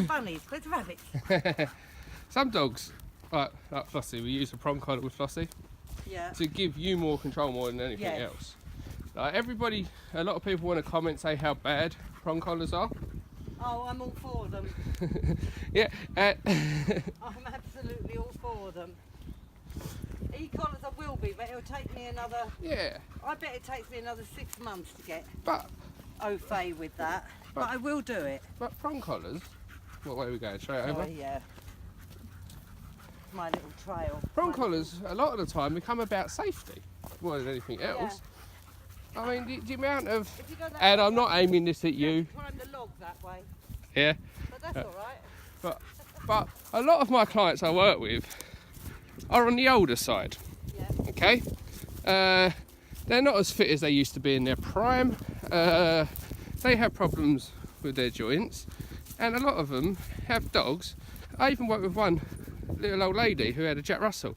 Bunnies, where's the rabbits? Some dogs, like Flossie, we use a prong collar with Flossie to give you more control more than anything else. Like a lot of people want to comment, say how bad prong collars are. Oh, I'm all for them. Yeah. I'm absolutely all for them. E-collars I will be, but it'll take me another... Yeah. I bet it takes me another 6 months to get au fait with that. But I will do it. But prong collars, what way are we going? Straight over? Oh, yeah. My little trail. Prong collars, a lot of the time, become about safety more than anything else. Yeah. I mean, the amount of... And I'm not aiming this at you. Climb the log that way. Yeah. But that's all right. But a lot of my clients I work with are on the older side. Yeah. Okay? They're not as fit as they used to be in their prime. They have problems with their joints. And a lot of them have dogs. I even worked with one little old lady who had a Jack Russell.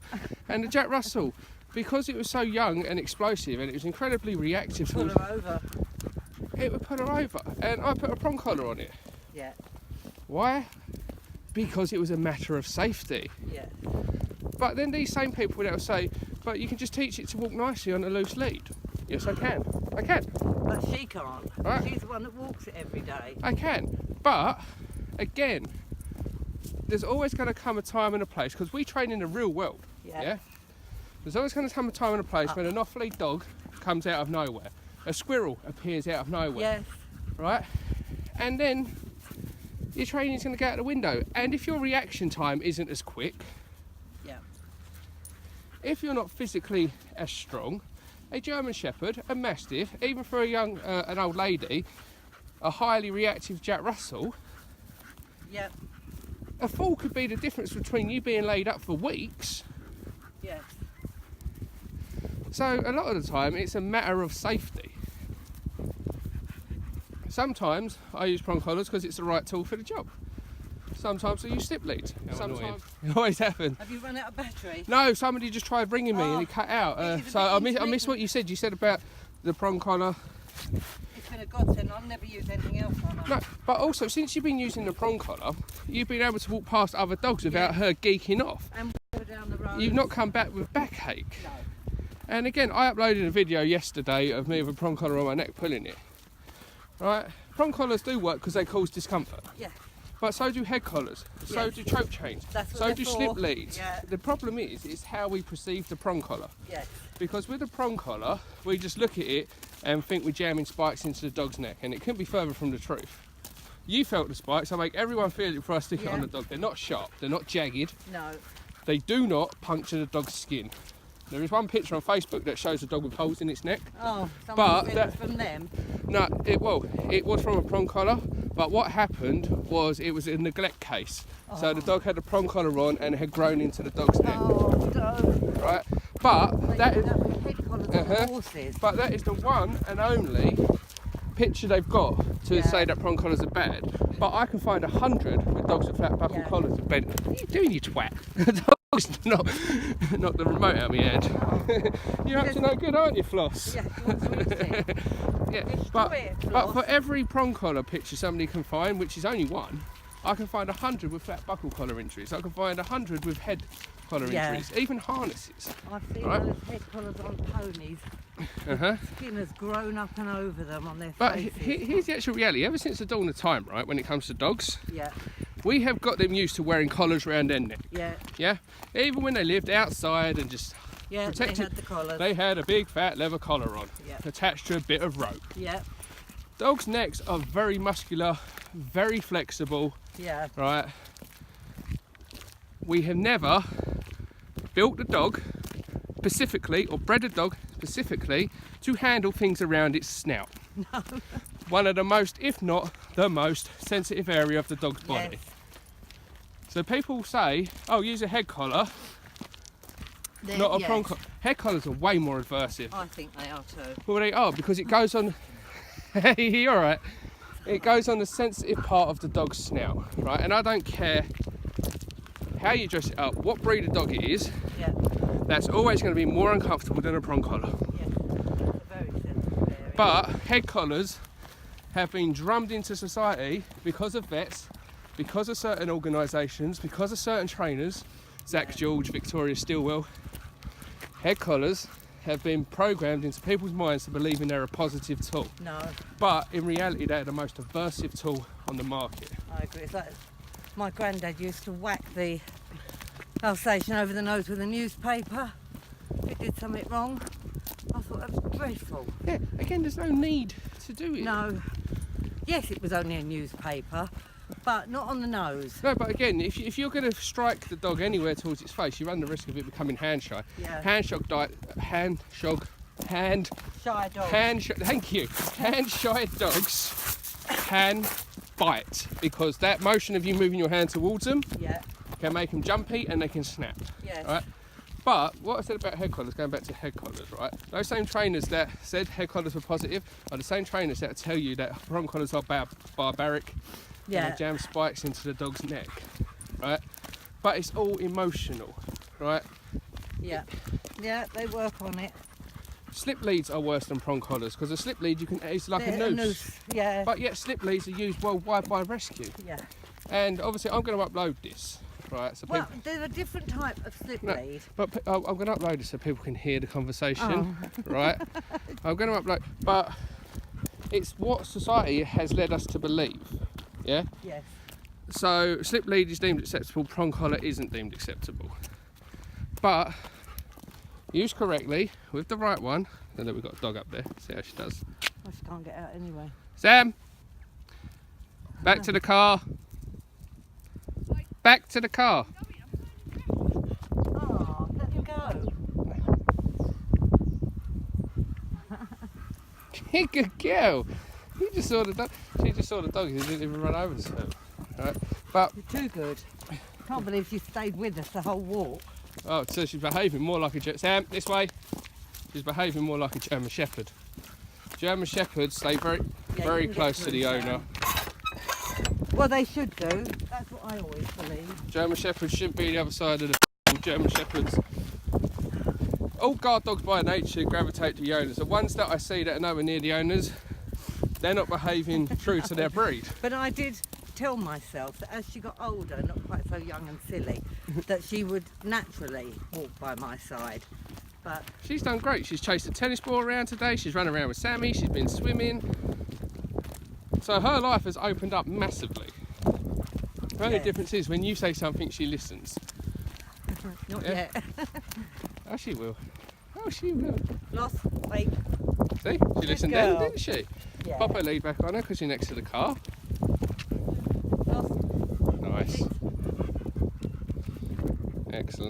And the Jack Russell, because it was so young and explosive and it was incredibly reactive, pull her over. It would put her over. And I put a prong collar on it. Yeah. Why? Because it was a matter of safety. Yeah. But then these same people will say, but you can just teach it to walk nicely on a loose lead. Yes, I can. I can. But she can't. Right. She's the one that walks it every day. I can. But, again, there's always going to come a time and a place, because we train in the real world. Yeah? There's always going to come a time and a place when an off-lead dog comes out of nowhere. A squirrel appears out of nowhere. Yes. Right? And then your training's going to go out the window. And if your reaction time isn't as quick, if you're not physically as strong, a German Shepherd, a Mastiff, even for a young, an old lady, a highly reactive Jack Russell, a fall could be the difference between you being laid up for weeks. Yes. So a lot of the time it's a matter of safety. Sometimes I use prong collars because it's the right tool for the job. Sometimes I use slip leads. Sometimes it always happens. Have you run out of battery? No, somebody just tried ringing me and it cut out. So I missed what you said. You said about the prong collar. It's been a godsend. I've never used anything else on her. No, but also since you've been using the prong collar, you've been able to walk past other dogs without her geeking off. And walk her down the road. You've not come back with backache. No. And again, I uploaded a video yesterday of me with a prong collar on my neck pulling it. Right? Prong collars do work because they cause discomfort. Yeah. But so do head collars, so do choke chains, so do slip leads. Yeah. The problem is how we perceive the prong collar. Yes. Because with the prong collar, we just look at it and think we're jamming spikes into the dog's neck, and it couldn't be further from the truth. You felt the spikes, I make everyone feel it before I stick it on the dog. They're not sharp, they're not jagged. No. They do not puncture the dog's skin. There is one picture on Facebook that shows a dog with holes in its neck. Oh, but that's from them. No, it was from a prong collar, but what happened was it was a neglect case. So the dog had a prong collar on and it had grown into the dog's neck. Oh, no. Right? But that is horses. But that is the one and only picture they've got to say that prong collars are bad. But I can find 100 with dogs with flat buckle collars are bad. What are you doing, you twat? Not the remote out of my head. You're up to no good, aren't you, Floss? Yeah, but for every prong collar picture somebody can find, which is only one, I can find 100 with flat buckle collar injuries. I can find 100 with head collar injuries, even harnesses. I've seen those head collars on ponies. The skin has grown up and over them on their faces. But here's the actual reality. Ever since the dawn of time, right, when it comes to dogs, we have got them used to wearing collars around their neck. Yeah? Even when they lived outside and just protected, they had the collars. They had a big fat leather collar on, attached to a bit of rope. Dogs' necks are very muscular, very flexible. Right? We have never built a dog specifically, or bred a dog specifically, to handle things around its snout. No. One of the most, if not the most, sensitive area of the dog's body. So people say, oh, use a head collar, not a prong collar. Head collars are way more aversive. I think they are too. Well, they are, because it goes on... Hey, you're right. It goes on the sensitive part of the dog's snout, right? And I don't care how you dress it up, what breed of dog it is, that's always going to be more uncomfortable than a prong collar. Yes, it's a very sensitive area. But head collars have been drummed into society because of vets, because of certain organisations, because of certain trainers, Zach George, Victoria Stilwell. Head collars have been programmed into people's minds to believe in they're a positive tool. No, But in reality, they're the most aversive tool on the market. I agree. It's like my granddad used to whack the Alsatian over the nose with a newspaper if it did something wrong. I thought that was dreadful. Yeah, again, there's no need to do it. No. Yes, it was only a newspaper, but not on the nose. No, but again, if you're going to strike the dog anywhere towards its face, you run the risk of it becoming hand shy. Yeah. Thank you. Hand shy dogs can bite because that motion of you moving your hand towards them Yeah. can make them jumpy and they can snap. Yes. Right? But what I said about head collars, going back to head collars, right? Those same trainers that said head collars were positive are the same trainers that tell you that prong collars are barbaric. Yeah. And they jam spikes into the dog's neck, right? But it's all emotional, right? Yeah. Yeah, they work on it. Slip leads are worse than prong collars because a slip lead it's like a noose. Yeah. But yet slip leads are used worldwide by rescue. Yeah. And obviously I'm going to upload this, right? So Well, there's a different type of slip lead. but I'm going to upload it so people can hear the conversation, Oh. right? I'm going to upload, but it's what society has led us to believe, yeah? Yes. So slip lead is deemed acceptable, prong collar isn't deemed acceptable. But used correctly with the right one. And then we've got a dog up there. See how she does. Well, she can't get out anyway. Sam, back to the car. Back to the car. Oh, let him go. Good girl. You just saw the dog. She just saw the dog. She didn't even run over to her. Right? But You're too good. Can't believe she stayed with us the whole walk. oh, so she's behaving more like a Sam. This way. She's behaving more like a German Shepherd. German Shepherds stay very you can close get to the through, owner. Well, they should do. That's what I always believe. German Shepherds should be the other side of the German Shepherds. All guard dogs by nature gravitate to the owners. The ones that I see that are nowhere near the owners, they're not behaving true to their breed. But I did tell myself that as she got older, not quite so young and silly, that she would naturally walk by my side. But She's done great. She's chased a tennis ball around today. She's run around with Sammy. She's been swimming. So her life has opened up massively. The only Yeah. difference is when you say something, she listens. not Yeah. yet. Oh, she will. Oh, she will. Lost. Wait. See? She listened then, girl. didn't she? Yeah. Pop her lead back on her because you're next to the car. Lost. Nice. Excellent.